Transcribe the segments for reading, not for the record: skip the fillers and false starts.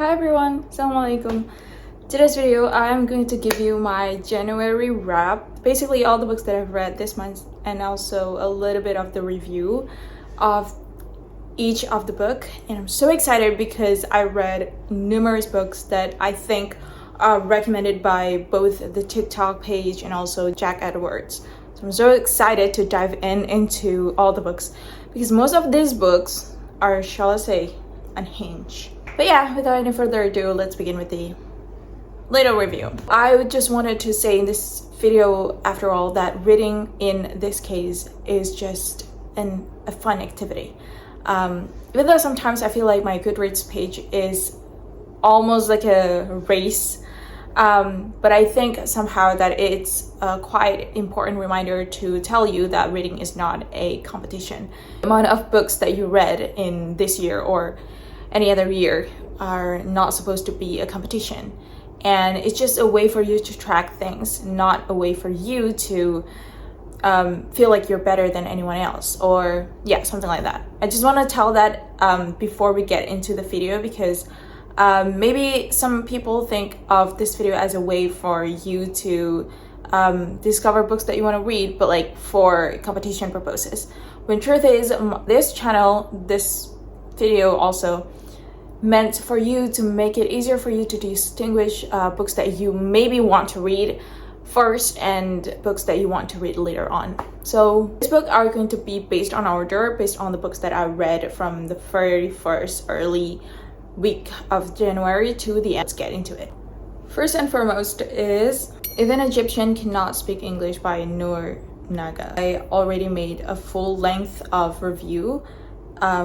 Hi everyone, Assalamualaikum. Today's video, I'm going to give you my January wrap. Basically all the books that I've read this month and also a little bit of the review of each of the book. And I'm so excited because I read numerous books that I think are recommended by both the TikTok page and also Jack Edwards. So I'm so excited to dive into all the books because most of these books are, shall I say, unhinged. But yeah, without any further ado, let's begin with the little review. I just wanted to say in this video, after all, that reading in this case is just a fun activity. Even though sometimes I feel like my Goodreads page is almost like a race, but I think somehow that it's a quite important reminder to tell you that reading is not a competition. The amount of books that you read in this year or any other year are not supposed to be a competition, and it's just a way for you to track things, not a way for you to feel like you're better than anyone else, or yeah, something like that. I just want to tell that before we get into the video, because maybe some people think of this video as a way for you to discover books that you want to read, but like for competition purposes, when truth is this channel, this video also meant for you to make it easier for you to distinguish books that you maybe want to read first and books that you want to read later on. So this book are going to be based on order, based on the books that I read from the very first early week of January to the end. Let's get into it. First and foremost is If an Egyptian Cannot Speak English by Noor Naga. I already made a full length of review,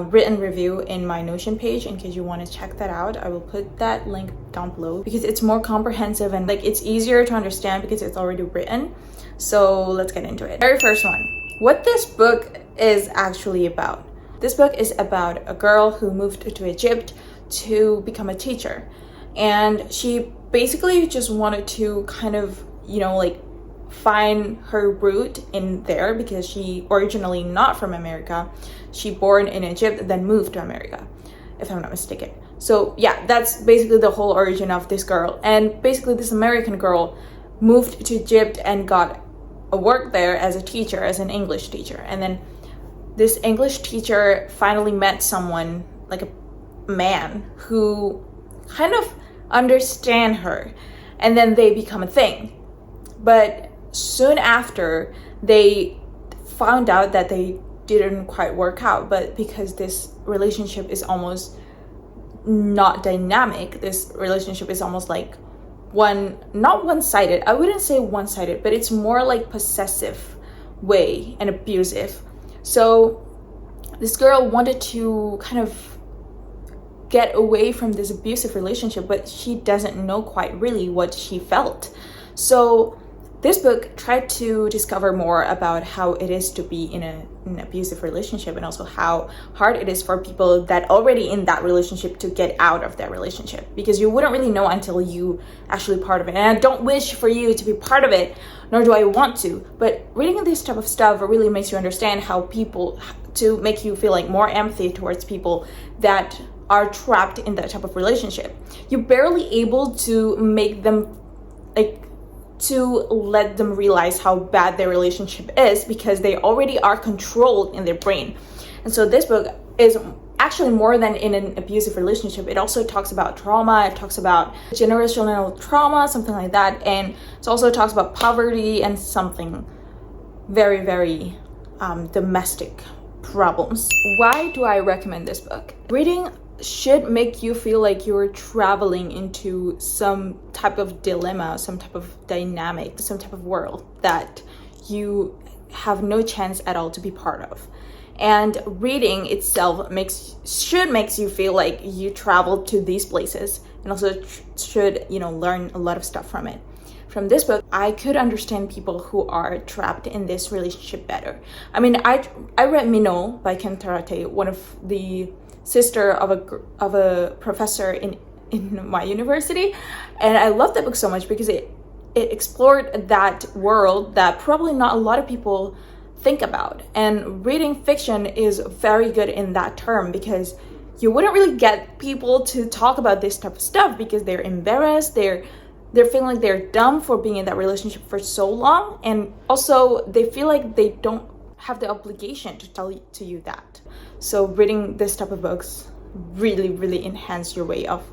written review in my Notion page. In case you want to check that out, I will put that link down below because it's more comprehensive and like it's easier to understand because it's already written. So let's get into it. Very first one, what this book is actually about. This book is about a girl who moved to Egypt to become a teacher, and she basically just wanted to kind of, you know, like find her root in there because she originally not from America. She born in Egypt, then moved to America, if I'm not mistaken. So yeah, that's basically the whole origin of this girl. And basically this American girl moved to Egypt and got a work there as a teacher, as an English teacher. And then this English teacher finally met someone, like a man, who kind of understand her, and then they become a thing. But soon after, they found out that they didn't quite work out, but because this relationship is almost not dynamic, this relationship is almost like not one-sided. I wouldn't say one-sided, but it's more like possessive way and abusive. So this girl wanted to kind of get away from this abusive relationship, but she doesn't know quite really what she felt. So this book tried to discover more about how it is to be in an abusive relationship, and also how hard it is for people that already in that relationship to get out of that relationship, because you wouldn't really know until you actually part of it. And I don't wish for you to be part of it, nor do I want to, but reading this type of stuff really makes you understand how people, to make you feel like more empathy towards people that are trapped in that type of relationship. You're barely able to make them, like, to let them realize how bad their relationship is, because they already are controlled in their brain. And so this book is actually more than in an abusive relationship. It also talks about trauma, it talks about generational trauma, something like that, and it also talks about poverty and something very, very domestic problems. Why do I recommend this book? Reading should make you feel like you're traveling into some type of dilemma, some type of dynamic, some type of world that you have no chance at all to be part of. And reading itself should makes you feel like you traveled to these places, and also should, you know, learn a lot of stuff from it. From this book, I could understand people who are trapped in this relationship better. I mean, I read Minot by Ken Tarate, one of the sister of a professor in my university, and I loved that book so much because it explored that world that probably not a lot of people think about. And reading fiction is very good in that term because you wouldn't really get people to talk about this type of stuff because they're embarrassed, they're feeling like they're dumb for being in that relationship for so long, and also they feel like they don't have the obligation to tell to you that. So reading this type of books really enhance your way of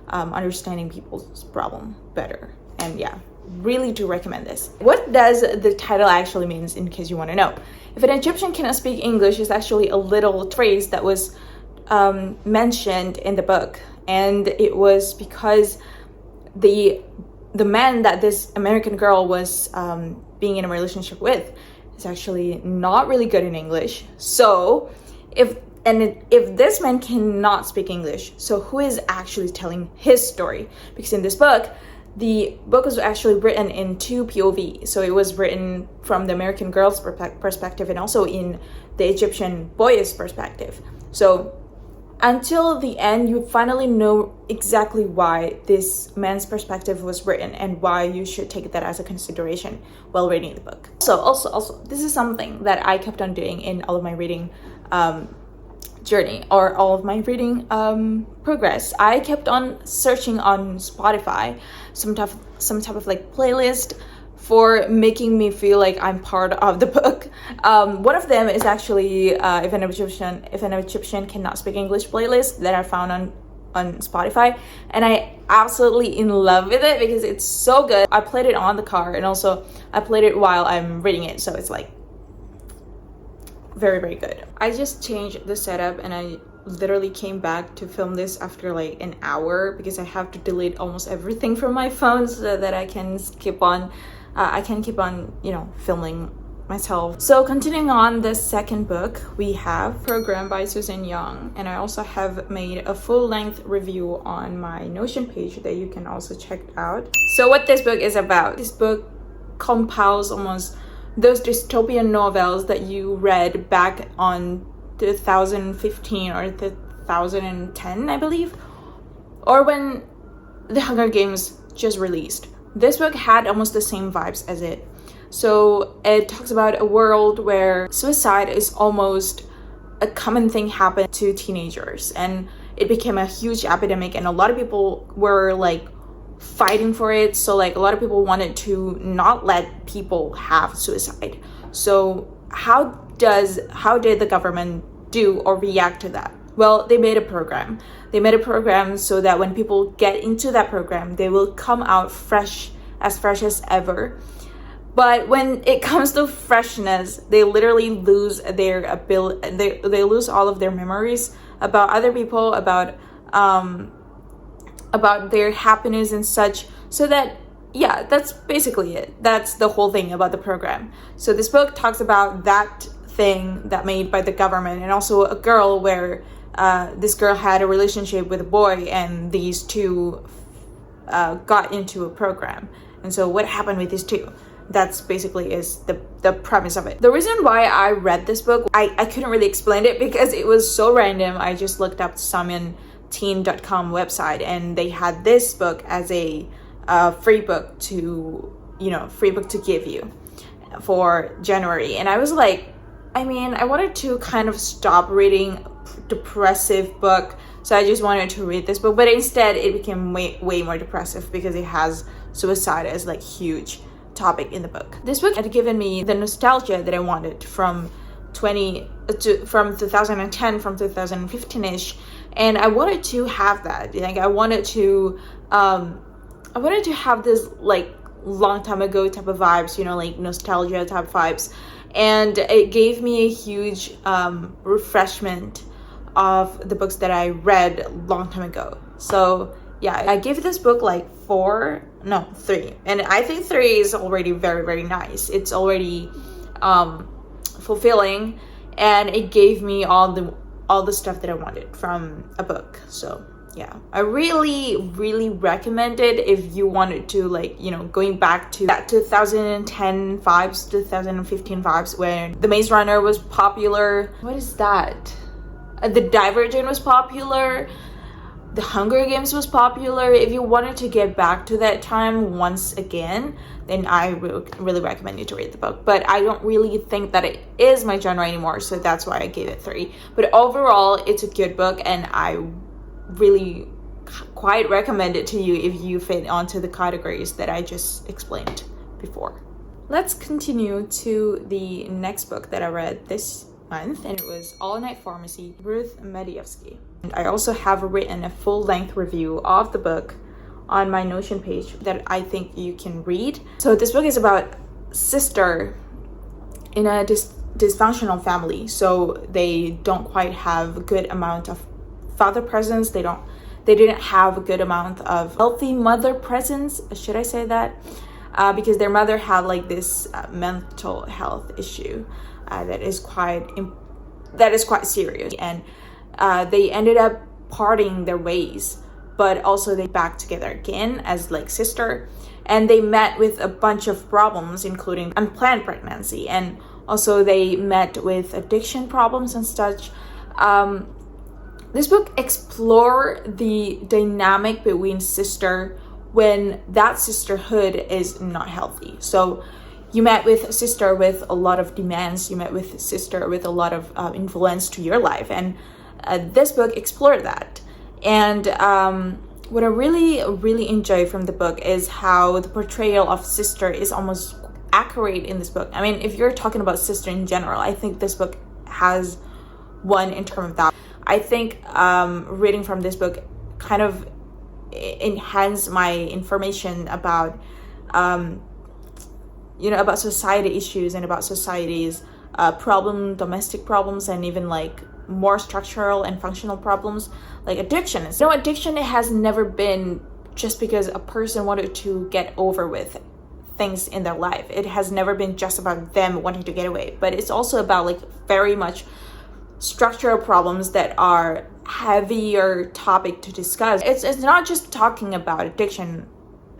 understanding people's problem better. And yeah, really do recommend this. What does the title actually means, in case you want to know? If an Egyptian cannot speak English is actually a little phrase that was mentioned in the book, and it was because the man that this American girl was being in a relationship with is actually not really good in English. So if this man cannot speak English, so who is actually telling his story? Because in this book, the book was actually written in 2 POV. So it was written from the American girl's perspective and also in the Egyptian boy's perspective. So until the end, you finally know exactly why this man's perspective was written and why you should take that as a consideration while reading the book. So also, this is something that I kept on doing in all of my reading journey, or all of my reading progress. I kept on searching on Spotify some type of like playlist for making me feel like I'm part of the book. One of them is actually if an Egyptian cannot speak English playlist that I found on Spotify, and I absolutely in love with it because it's so good. I played it on the car, and also I played it while I'm reading it, so it's like very good. I just changed the setup, and I literally came back to film this after like an hour because I have to delete almost everything from my phone so that I can keep on filming myself. So continuing on the second book, we have Program by Susan Young, and I also have made a full-length review on my Notion page that you can also check out. So what this book is about, this book compiles almost those dystopian novels that you read back on 2015 or 2010, I believe, or when The Hunger Games just released. This book had almost the same vibes as it. So it talks about a world where suicide is almost a common thing happened to teenagers, and it became a huge epidemic, and a lot of people were like fighting for it. So like a lot of people wanted to not let people have suicide. So how did the government do or react to that? Well, they made a program. They made a program so that when people get into that program, they will come out fresh as ever. But when it comes to freshness, they literally lose their ability. They lose all of their memories about other people, about their happiness and such. So that, yeah, that's basically it. That's the whole thing about the program. So this book talks about that thing that made by the government, and also a girl where this girl had a relationship with a boy, and these two got into a program. And so what happened with these two? That's basically is the premise of it. The reason why I read this book, I couldn't really explain it because it was so random. I just looked up SamyunTeen.com website, and they had this book as a free book to give you for January. And I was like, I wanted to kind of stop reading depressive book, so I just wanted to read this book, but instead it became way more depressive because it has suicide as like huge topic in the book. This book had given me the nostalgia that I wanted from 2010, from 2015ish, and I wanted to have that. Like I wanted to have this like long time ago type of vibes, like nostalgia type vibes, and it gave me a huge refreshment of the books that I read a long time ago. So yeah, I gave this book like 3, and I think 3 is already very nice. It's already fulfilling, and it gave me all the stuff that I wanted from a book. So yeah, I really recommend it if you wanted to, like, going back to that 2010 vibes, 2015 vibes, where the Maze Runner was popular. What is that? The Divergent was popular. the Hunger Games was popular, if you wanted to get back to that time once again, then I would really recommend you to read the book. But I don't really think that it is my genre anymore, so that's why I gave it 3. But overall, it's a good book, and I really quite recommend it to you if you fit onto the categories that I just explained before. Let's continue to the next book that I read this month, and it was All Night Pharmacy, Ruth Medievsky. And I also have written a full-length review of the book on my Notion page that I think you can read. So this book is about sister in a dysfunctional family. So they don't quite have a good amount of father presence. They didn't have a good amount of healthy mother presence. Should I say that? Because their mother had like this mental health issue that is quite serious, and they ended up parting their ways, but also they back together again as like sister, and they met with a bunch of problems, including unplanned pregnancy, and also they met with addiction problems and such. This book explores the dynamic between sister when that sisterhood is not healthy. So you met with a sister with a lot of demands, you met with a sister with a lot of influence to your life, and this book explored that. And what I really enjoy from the book is how the portrayal of sister is almost accurate in this book. I mean, if you're talking about sister in general, I think this book has one in terms of that. I think reading from this book kind of enhanced my information about about society issues and about society's domestic problems, and even like more structural and functional problems like addiction. Addiction, it has never been just because a person wanted to get over with things in their life. It has never been just about them wanting to get away, but it's also about like very much structural problems that are heavier topic to discuss. It's not just talking about addiction,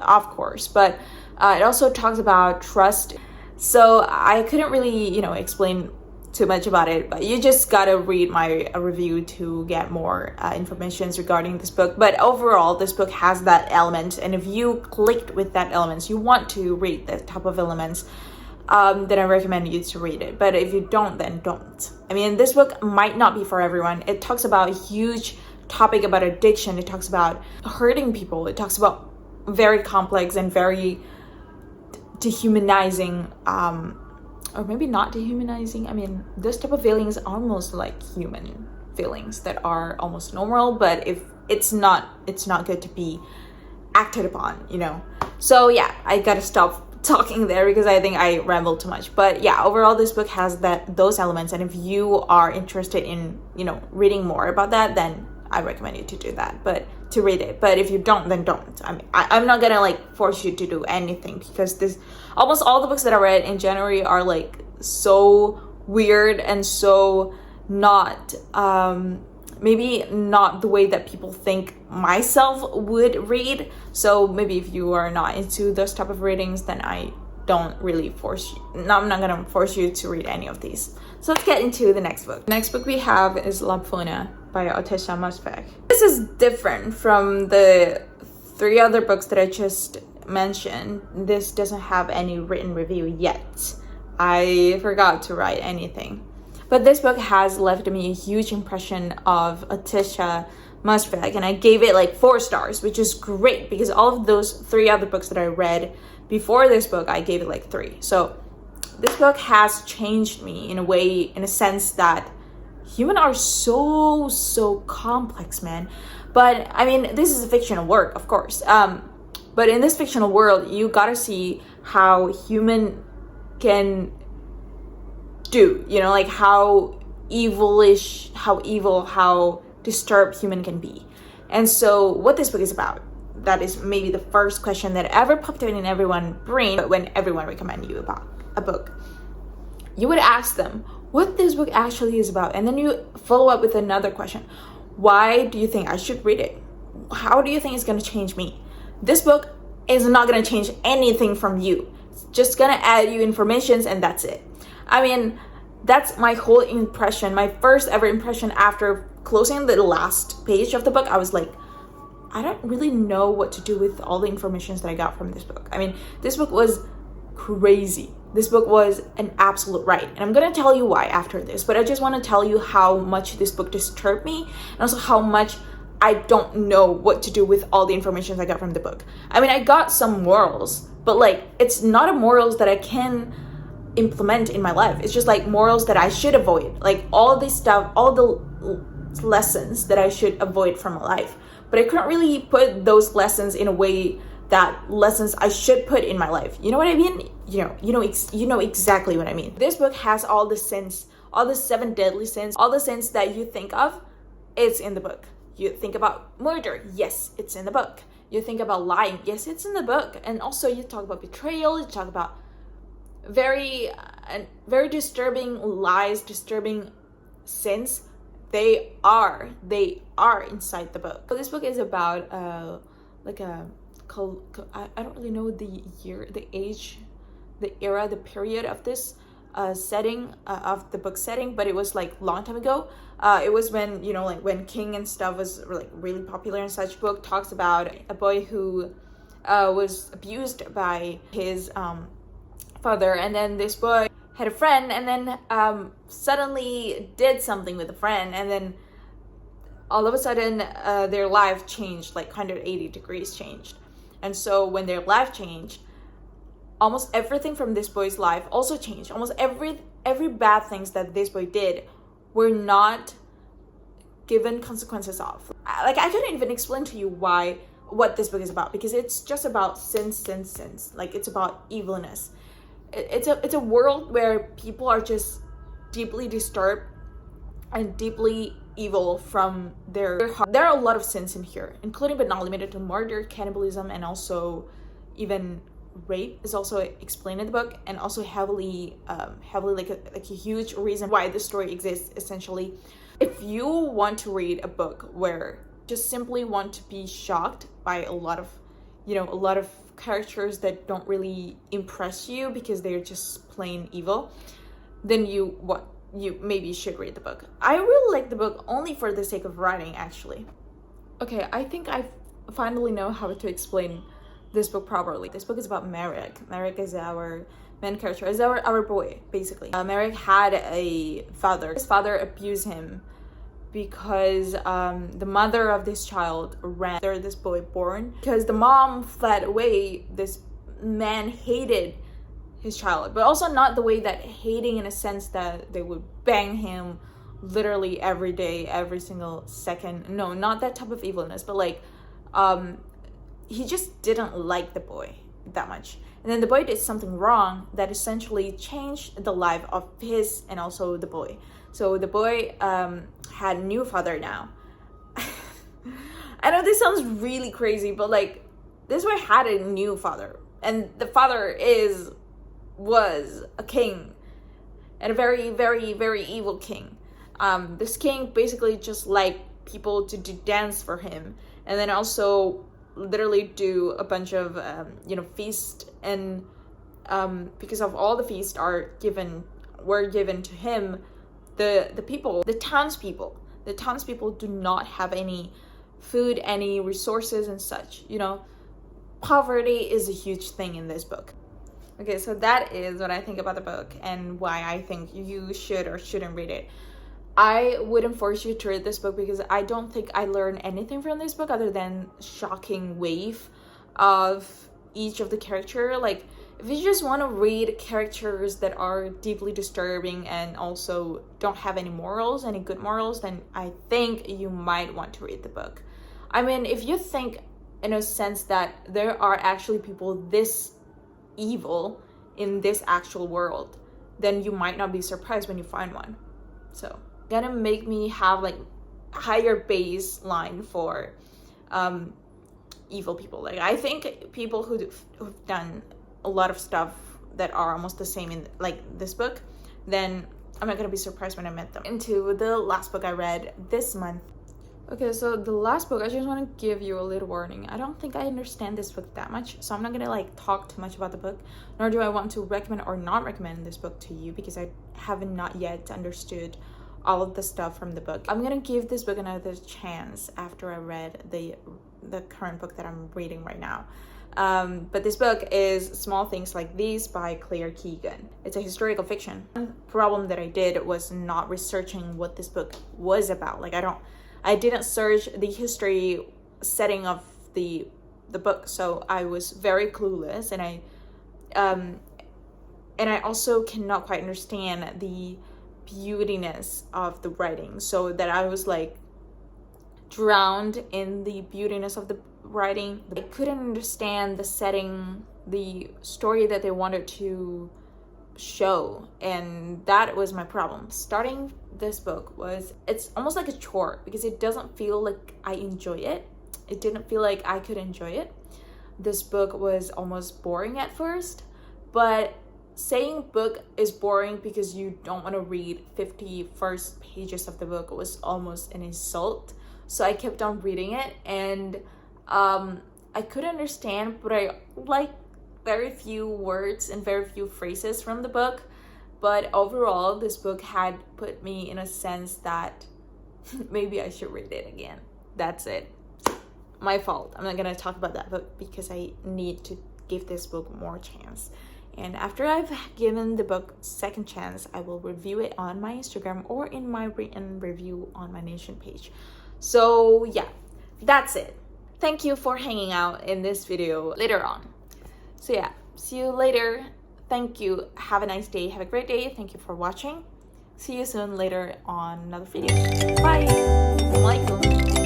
of course, but it also talks about trust. So I couldn't really, explain too much about it, but you just gotta read my review to get more information regarding this book. But overall, this book has that element, and if you clicked with that elements, you want to read the type of elements, then I recommend you to read it. But if you don't, then don't. I mean, this book might not be for everyone. It talks about a huge topic about addiction. It talks about hurting people. It talks about very complex and very dehumanizing, or maybe not dehumanizing. I mean, this type of feelings are almost like human feelings that are almost normal, but if it's not good to be acted upon, So yeah, I gotta stop talking there because I think I rambled too much. But yeah, overall this book has those elements, and if you are interested in reading more about that, then I recommend you to do that, but to read it. But if you don't, then don't. I mean, I'm not gonna like force you to do anything, because almost all the books that I read in January are like so weird and so not maybe not the way that people think myself would read. So maybe if you are not into those type of readings, then I don't really force you. No, I'm not gonna force you to read any of these. So let's get into the next book. The next book we have is Lapfuna by Otesha Mosfegh. This is different from the 3 other books that I just mentioned. This doesn't have any written review yet. I forgot to write anything. But this book has left me a huge impression of Otesha Mosfegh, and I gave it like 4 stars, which is great because all of those 3 other books that I read before this book, I gave it like 3. So this book has changed me in a sense that humans are so complex, man. But I mean, this is a fictional work, of course. But in this fictional world, you gotta see how human can do, like how how disturbed human can be. And so what this book is about, that is maybe the first question that ever popped in everyone's brain when everyone recommends you about a book. You would ask them what this book actually is about, and then you follow up with another question. Why do you think I should read it? How do you think it's going to change me? This book is not going to change anything from you. It's just going to add you information, and that's it. I mean, that's my whole impression. My first ever impression after closing the last page of the book, I was like, I don't really know what to do with all the information that I got from this book. I mean, this book was crazy. This book was an absolute ride. And I'm gonna tell you why after this, but I just want to tell you how much this book disturbed me, and also how much I don't know what to do with all the information I got from the book. I mean, I got some morals, but like, it's not a morals that I can implement in my life. It's just like morals that I should avoid. Like all this stuff, all the lessons that I should avoid from my life. But I couldn't really put those lessons in a way that lessons I should put in my life. You know what I mean? You know exactly what I mean. This book has all the sins, all the 7 deadly sins, all the sins that you think of, it's in the book. You think about murder, yes, it's in the book. You think about lying, yes, it's in the book. And also you talk about betrayal, you talk about very disturbing lies, disturbing sins. They are inside the book. So this book is about I don't really know the year, the age, the era, the period of this setting of the book setting, but it was like long time ago. It was when, you know, like when King and stuff was like really popular, and such. Book talks about a boy who was abused by his father, and then this boy had a friend, and then suddenly did something with a friend, and then all of a sudden their life changed, like 180 degrees changed. And so when their life changed, almost everything from this boy's life also changed. Almost every bad things that this boy did were not given consequences of. Like, I couldn't even explain to you what this book is about, because it's just about sins. Like, it's about evilness. It's a world where people are just deeply disturbed and deeply evil from their heart. There are a lot of sins in here, including but not limited to murder, cannibalism, and also even rape is also explained in the book, and also heavily like a huge reason why the story exists, essentially. If you want to read a book where just simply want to be shocked by a lot of characters that don't really impress you because they're just plain evil, then you maybe should read the book. I really like the book only for the sake of writing, actually. Okay, I think I finally know how to explain this book properly. This book is about Merrick. Merrick is our main character, is our boy, basically. Merrick had a father. His father abused him because the mother of this child ran after this boy born. Because the mom fled away, this man hated his child, but also not the way that hating in a sense that they would bang him literally every day, every single second. No, not that type of evilness, but like he just didn't like the boy that much. And then the boy did something wrong that essentially changed the life of his and also the boy. So the boy had a new father now. I know this sounds really crazy, but like, this boy had a new father, and the father was a king, and a very, very, very evil king. This king basically just liked people to do dance for him, and then also literally do a bunch of feast, and because of all the feasts were given to him, the townspeople do not have any food, any resources and such. Poverty is a huge thing in this book. Okay, so that is what I think about the book and why I think you should or shouldn't read it. I wouldn't force you to read this book because I don't think I learned anything from this book other than shocking wave of each of the character. Like, if you just want to read characters that are deeply disturbing and also don't have any morals, any good morals, then I think you might want to read the book. I mean, if you think in a sense that there are actually people this evil in this actual world, then you might not be surprised when you find one. So gonna make me have like higher baseline for evil people. Like, I think people who've done a lot of stuff that are almost the same in like this book, then I'm not gonna be surprised when I met them. Into the last book I read this month. Okay, so the last book, I just want to give you a little warning. I don't think I understand this book that much, so I'm not gonna like talk too much about the book, nor do I want to recommend or not recommend this book to you because I haven't not yet understood all of the stuff from the book. I'm gonna give this book another chance after I read the the current book that I'm reading right now. But this book is Small Things Like These by Claire Keegan. It's a historical fiction. One problem that I did was not researching what this book was about. Like I didn't search the history setting of the book, so I was very clueless, and I also cannot quite understand the beautiness of the writing, so that I was like drowned in the beautiness of the writing. I couldn't understand the setting, the story that they wanted to show, and that was my problem. Starting this book it's almost like a chore, because it doesn't feel like I enjoy it. It didn't feel like I could enjoy it. This book was almost boring at first, but saying book is boring because you don't want to read 50 first pages of the book was almost an insult. So I kept on reading it, and I could understand, but I like very few words and very few phrases from the book. But overall, this book had put me in a sense that maybe I should read it again. That's it. My fault. I'm not gonna talk about that book because I need to give this book more chance. And after I've given the book second chance, I will review it on my Instagram or in my written review on my Nation page. So yeah, that's it. Thank you for hanging out in this video later on. So yeah, see you later. Thank you. Have a nice day. Have a great day. Thank you for watching. See you soon later on another video. Bye. Assalamualaikum.